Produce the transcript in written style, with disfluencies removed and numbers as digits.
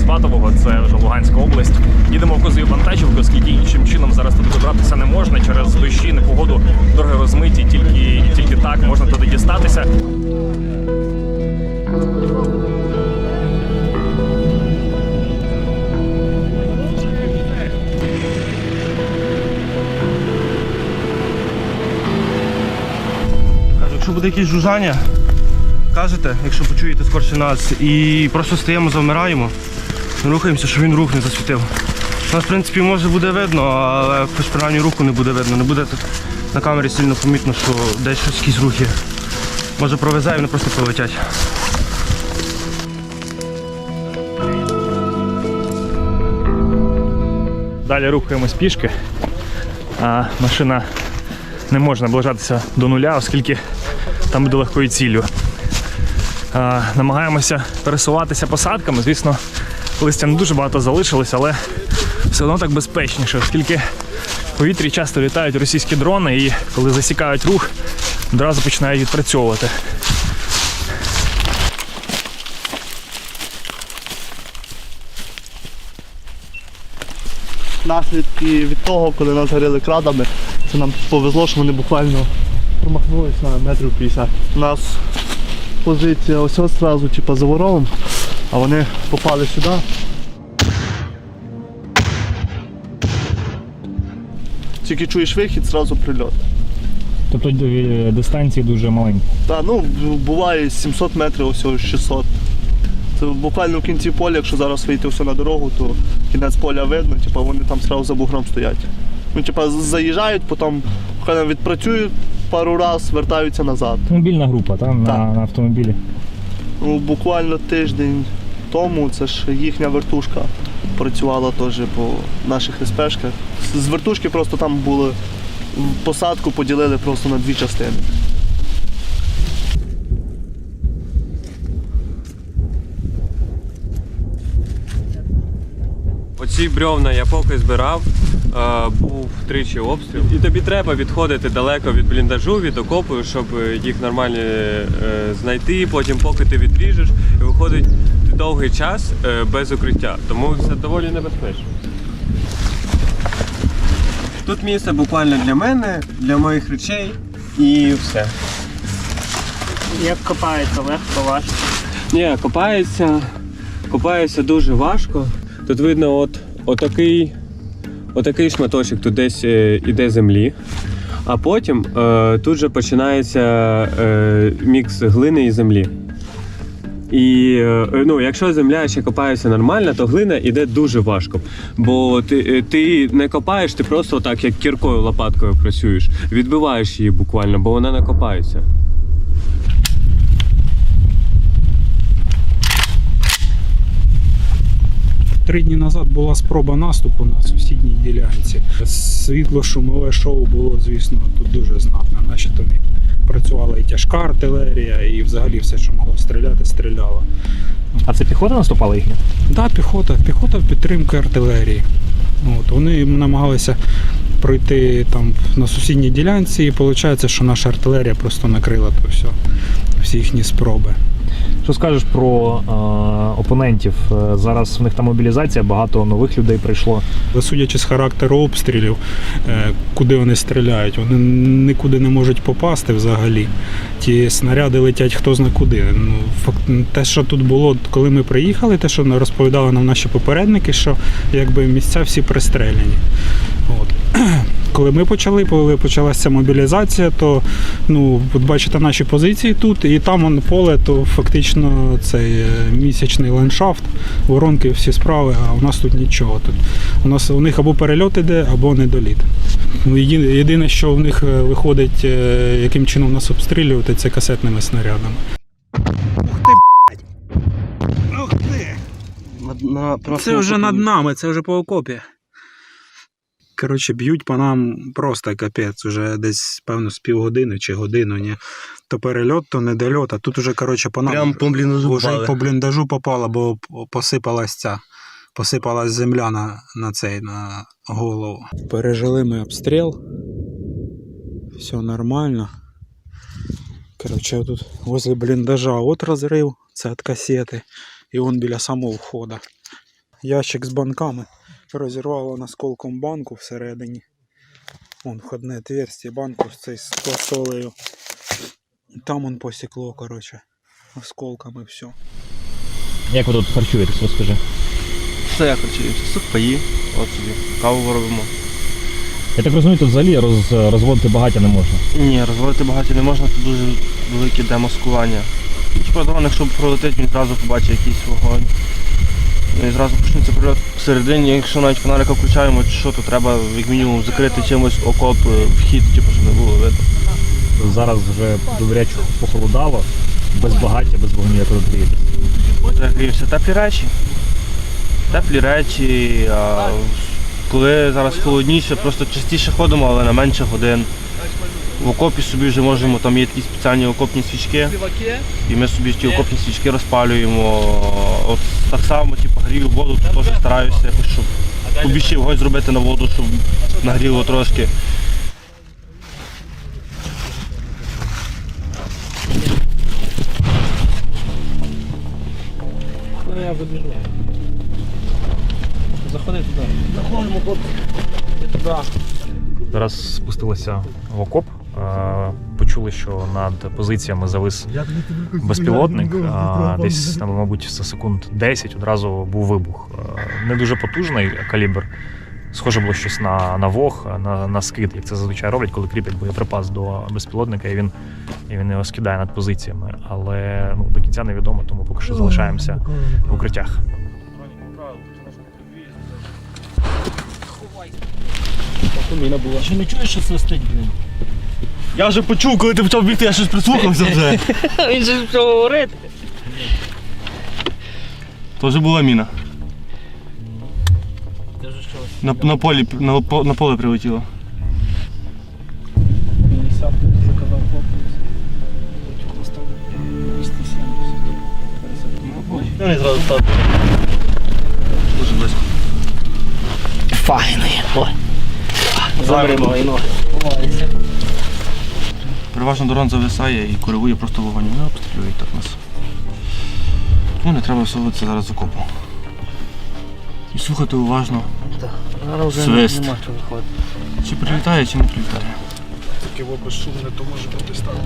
Сватового, це вже Луганська область. Їдемо в Козою вантажівку, оскільки іншим чином зараз туди добратися не можна. Через дощі, непогоду, дороги розмиті, тільки так можна туди дістатися. Якщо буде якесь жужжання, кажете, якщо почуєте скорше нас, і просто стоїмо, завмираємо, рухаємося, щоб він рух не засвітив. Нас, в принципі, може буде видно, але принаймні руку не буде видно. Не буде на камері сильно помітно, що десь щось, якісь рухи. Може провезе і вони просто пролетять. Далі рухаємось пішки. Машина не може наближатися до нуля, оскільки там буде легкою ціллю. Намагаємося пересуватися посадками. Звісно, листя не дуже багато залишилось, але все одно так безпечніше, оскільки в повітрі часто літають російські дрони і коли засікають рух, одразу починають відпрацьовувати. Наслідки від того, коли нас горіли крадами, це нам повезло, що вони буквально промахнулися на метрів 50. У нас позиція ось одразу за ворогом, а вони попали сюди. Тільки чуєш вихід, одразу прильот. Тобто дистанції дуже маленькі? Так, буває 700 метрів, ось 600. Це буквально в кінці поля, якщо зараз вийти все на дорогу, то кінець поля видно, вони там одразу за бугром стоять. Заїжджають, потім відпрацюють пару разів, вертаються назад. Автомобільна група, там на автомобілі? Буквально тиждень тому, це ж їхня вертушка працювала теж по наших СПшках. З вертушки просто там були, посадку поділили просто на дві частини. Оці бревна я поки збирав, був тричі обстріл. І тобі треба відходити далеко від бліндажу, від окопу, щоб їх нормально знайти. Потім поки ти відріжеш, і виходить довгий час без укриття. Тому це доволі небезпечно. Тут місце буквально для мене, для моїх речей і все. Як копається, легко, важко? Ні, копається дуже важко. Тут видно отакий шматочок, тут десь іде землі, а потім тут же починається мікс глини і землі. І якщо земля ще копається нормально, то глина йде дуже важко. Бо ти не копаєш, ти просто так, як кіркою, лопаткою працюєш. Відбиваєш її буквально, бо вона не копається. 3 дні назад була спроба наступу на сусідній ділянці. Світло-шумове шоу було, звісно, тут дуже знатне. Наші там працювала і тяжка артилерія, і взагалі все, що могло стріляти, стріляло. А це піхота наступала їхня? Так, піхота в підтримку артилерії. Вони намагалися пройти там на сусідній ділянці, і виходить, що наша артилерія просто накрила то всі їхні спроби. Що скажеш про опонентів? Зараз в них там мобілізація, багато нових людей прийшло. Судячи з характеру обстрілів, куди вони стріляють, вони нікуди не можуть попасти взагалі. Ті снаряди летять хто зна куди. Те, що тут було, коли ми приїхали, те, що розповідали нам наші попередники, що місця всі пристреляні. Коли почалася мобілізація, то от бачите наші позиції тут, і там поле, то фактично цей місячний ландшафт, воронки, всі справи, а у нас тут нічого. У них або перельот іде, або недоліт. Єдине, що в них виходить, яким чином нас обстрілювати, це касетними снарядами. Ух ти, блядь! Ух ти! Це вже над нами, це вже по окопі. Коротше, б'ють по нам просто капець, уже десь, певно, з півгодини чи годину, ні. То перельот, то недольот, а тут уже, коротше, по нам прям по бліндажу вже по бліндажу попало, бо посипалась земля на голову. Пережили ми обстріл, все нормально. Коротше, тут возле бліндажа от розрив, це від касети, і вон біля самого входу. ящик з банками. Розірвало насколком банку всередині. Вон входне отверстие, банку з цією солею. Там он посікло, коротше, осколками все. Як ви тут харчуєтесь, розкажи. Це як харчуємося? Сухпаї, от собі, каву робимо. Я так розумію, тут взагалі розводити багаття не можна. Ні, розводити багато не можна, тут дуже велике демаскування. Типа дрон, якщо пролетить, він зразу побачить якийсь вогонь. Ну, і зразу почнеться прильот всередині, якщо навіть фонарика включаємо, чи що, то треба як мінімум закрити чимось окоп, вхід, типу, щоб не було видно. Зараз вже добряче похолодало, без багаття, без вогню, як ви тут грієтесь. Так, і все теплі речі. Теплі речі, а коли зараз холодніше, просто частіше ходимо, але на менше годин. В окопі собі вже можемо, там є такі спеціальні окопні свічки, і ми собі ті окопні свічки розпалюємо. От так само, типу, грію воду, теж стараюся якось, щоб побільше вогонь зробити на воду, щоб нагріло трошки. Я вибіжу. Заходи туди. Заходимо, хлопці. Туди. Зараз спустилися в окоп, почули, що над позиціями завис безпілотник, десь, мабуть, за секунд 10 одразу був вибух. Не дуже потужний калібр, схоже було щось на вог, на скид, як це зазвичай роблять, коли кріплять боєприпас до безпілотника, і він його скидає над позиціями. Але до кінця невідомо, тому поки що залишаємося в укриттях. Що не чуєш, що свистить, блін? Я вже почув, коли ти почав бігти, я щось прислухався вже. Він же що говорить. То вже була міна. Це вже що? На поле прилетіло. 50 заказав хлопець. Поставив 270. Я не зразу став. Дуже близько. Файний. Ой. Заберемо мої ноги. Переважно дрон зависає і коригує просто вогонь. Вони обстрілюють так нас. Тому не треба всовуватися зараз з окопу. І слухати уважно. Зараз вже Свист. нема чого виходити. Чи прилітає, чи не прилітає. Таке безшумне, то може бути ставка.